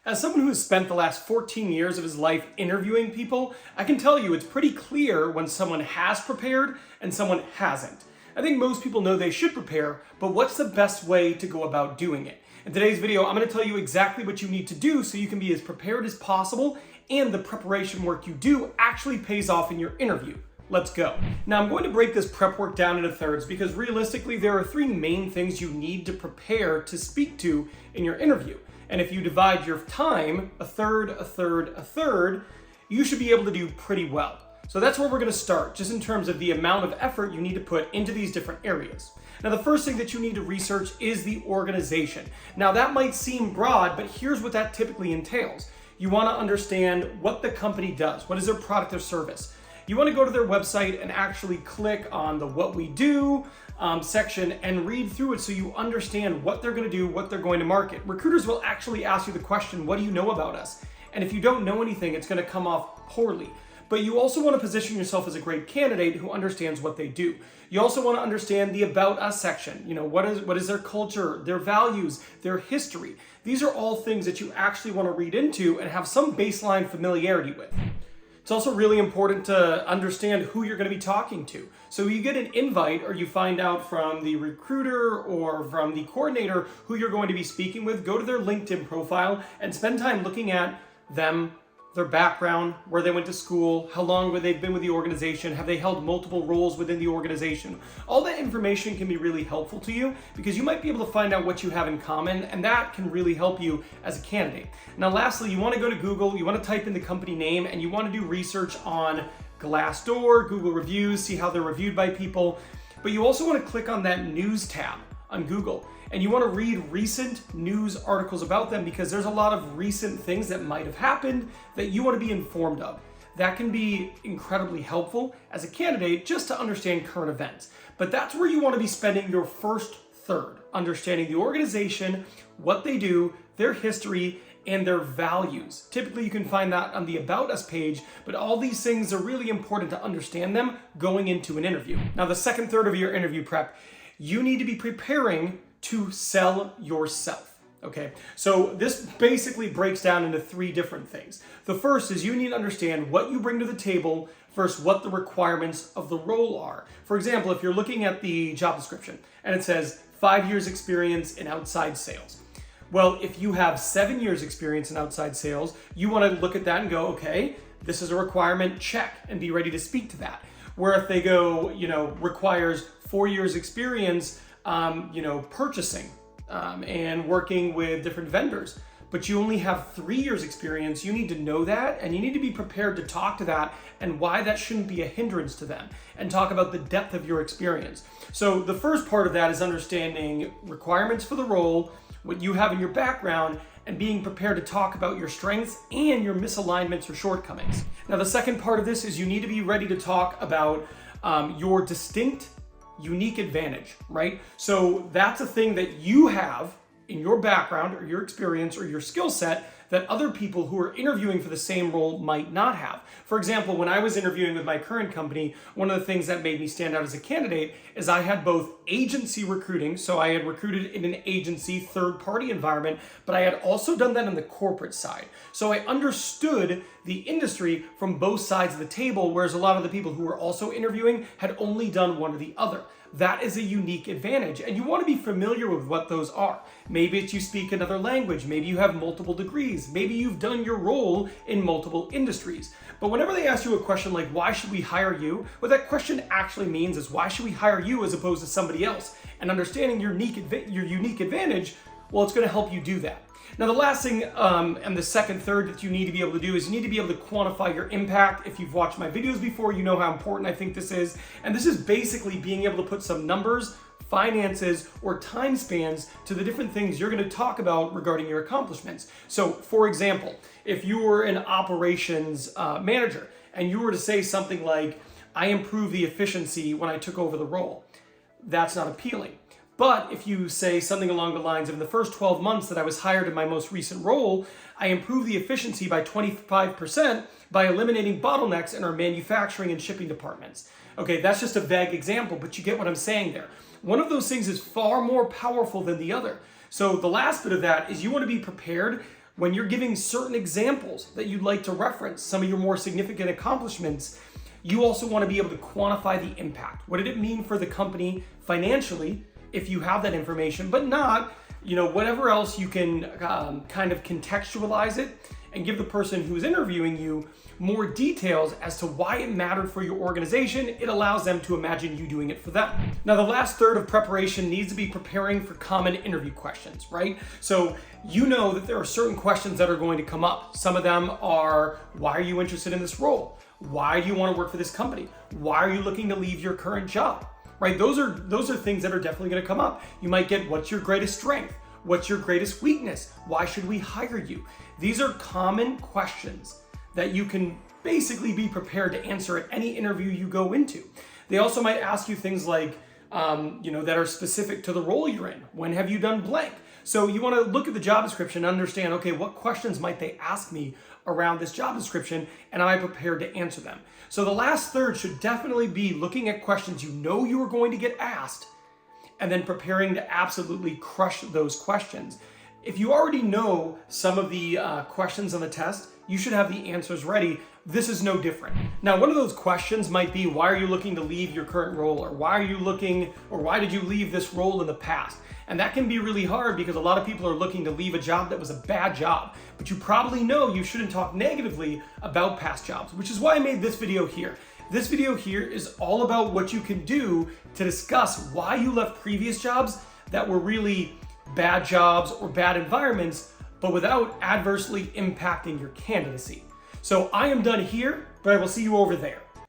As someone who has spent the last 14 years of his life interviewing people, I can tell you it's pretty clear when someone has prepared and someone hasn't. I think most people know they should prepare, but what's the best way to go about doing it? In today's video, I'm going to tell you exactly what you need to do so you can be as prepared as possible and the preparation work you do actually pays off in your interview. Let's go. Now I'm going to break this prep work down into thirds because realistically there are three main things you need to prepare to speak to in your interview. And if you divide your time a third, you should be able to do pretty well. So that's where we're going to start, just in terms of the amount of effort you need to put into these different areas. Now, the first thing that you need to research is the organization. Now, that might seem broad, but here's what that typically entails. You want to understand what the company does. What is their product or service? You want to go to their website and actually click on the What We Do section and read through it so you understand what they're going to do, what they're going to market. Recruiters will actually ask you the question, what do you know about us? And if you don't know anything, it's going to come off poorly. But you also want to position yourself as a great candidate who understands what they do. You also want to understand the About Us section. You know, what is their culture, their values, their history. These are all things that you actually want to read into and have some baseline familiarity with. It's also really important to understand who you're going to be talking to. So you get an invite or you find out from the recruiter or from the coordinator who you're going to be speaking with, go to their LinkedIn profile and spend time looking at them, their background, where they went to school, how long they've been with the organization, have they held multiple roles within the organization. All that information can be really helpful to you because you might be able to find out what you have in common, and that can really help you as a candidate. Now, lastly, you want to go to Google, you want to type in the company name, and you want to do research on Glassdoor, Google reviews, see how they're reviewed by people. But you also want to click on that news tab on Google. And you want to read recent news articles about them because there's a lot of recent things that might have happened that you want to be informed of. That can be incredibly helpful as a candidate just to understand current events. But that's where you want to be spending your first third, understanding the organization, what they do, their history, and their values. Typically, you can find that on the About Us page, but all these things are really important to understand them going into an interview. Now, the second third of your interview prep, you need to be preparing to sell yourself. Okay, so this basically breaks down into three different things. The first is you need to understand what you bring to the table versus what the requirements of the role are. For example, if you're looking at the job description and it says 5 years experience in outside sales. Well, if you have 7 years experience in outside sales, you want to look at that and go, okay, this is a requirement, check, and be ready to speak to that. Where if they go, requires 4 years experience, purchasing and working with different vendors, but you only have 3 years experience, you need to know that and you need to be prepared to talk to that and why that shouldn't be a hindrance to them and talk about the depth of your experience. So the first part of that is understanding requirements for the role, what you have in your background, and being prepared to talk about your strengths and your misalignments or shortcomings. Now, the second part of this is you need to be ready to talk about your distinct, unique advantage, right? So that's a thing that you have in your background or your experience or your skill set that other people who are interviewing for the same role might not have. For example, when I was interviewing with my current company, one of the things that made me stand out as a candidate is I had both agency recruiting, so I had recruited in an agency third-party environment, but I had also done that on the corporate side. So I understood the industry from both sides of the table, whereas a lot of the people who were also interviewing had only done one or the other. That is a unique advantage, and you want to be familiar with what those are. Maybe it's you speak another language, maybe you have multiple degrees, maybe you've done your role in multiple industries. But whenever they ask you a question like, why should we hire you? What that question actually means is, why should we hire you as opposed to somebody else? And understanding your unique advantage, well, it's going to help you do that. Now, the last thing and the second third that you need to be able to do is you need to be able to quantify your impact. If you've watched my videos before, you know how important I think this is. And this is basically being able to put some numbers, finances, or time spans to the different things you're going to talk about regarding your accomplishments. So, for example, if you were an operations manager and you were to say something like, I improved the efficiency when I took over the role, that's not appealing. But if you say something along the lines of, in the first 12 months that I was hired in my most recent role, I improved the efficiency by 25% by eliminating bottlenecks in our manufacturing and shipping departments. Okay, that's just a vague example, but you get what I'm saying there. One of those things is far more powerful than the other. So the last bit of that is you want to be prepared When you're giving certain examples that you'd like to reference, some of your more significant accomplishments, you also want to be able to quantify the impact. What did it mean for the company financially, if you have that information, but not, whatever else you can kind of contextualize it and give the person who's interviewing you more details as to why it mattered for your organization. It allows them to imagine you doing it for them. Now, the last third of preparation needs to be preparing for common interview questions, right? So you know that there are certain questions that are going to come up. Some of them are, why are you interested in this role? Why do you want to work for this company? Why are you looking to leave your current job? Right? Those are things that are definitely going to come up. You might get, what's your greatest strength? What's your greatest weakness? Why should we hire you? These are common questions that you can basically be prepared to answer at any interview you go into. They also might ask you things like, that are specific to the role you're in. When have you done blank? So you want to look at the job description and understand, okay, what questions might they ask me around this job description, and am I prepared to answer them? So the last third should definitely be looking at questions you know you are going to get asked, and then preparing to absolutely crush those questions. If you already know some of the questions on the test, you should have the answers ready. This is no different. Now, one of those questions might be, why are you looking to leave your current role? Or why did you leave this role in the past? And that can be really hard because a lot of people are looking to leave a job that was a bad job. But you probably know you shouldn't talk negatively about past jobs, which is why I made this video here. This video here is all about what you can do to discuss why you left previous jobs that were really bad jobs or bad environments, but without adversely impacting your candidacy. So I am done here, but I will see you over there.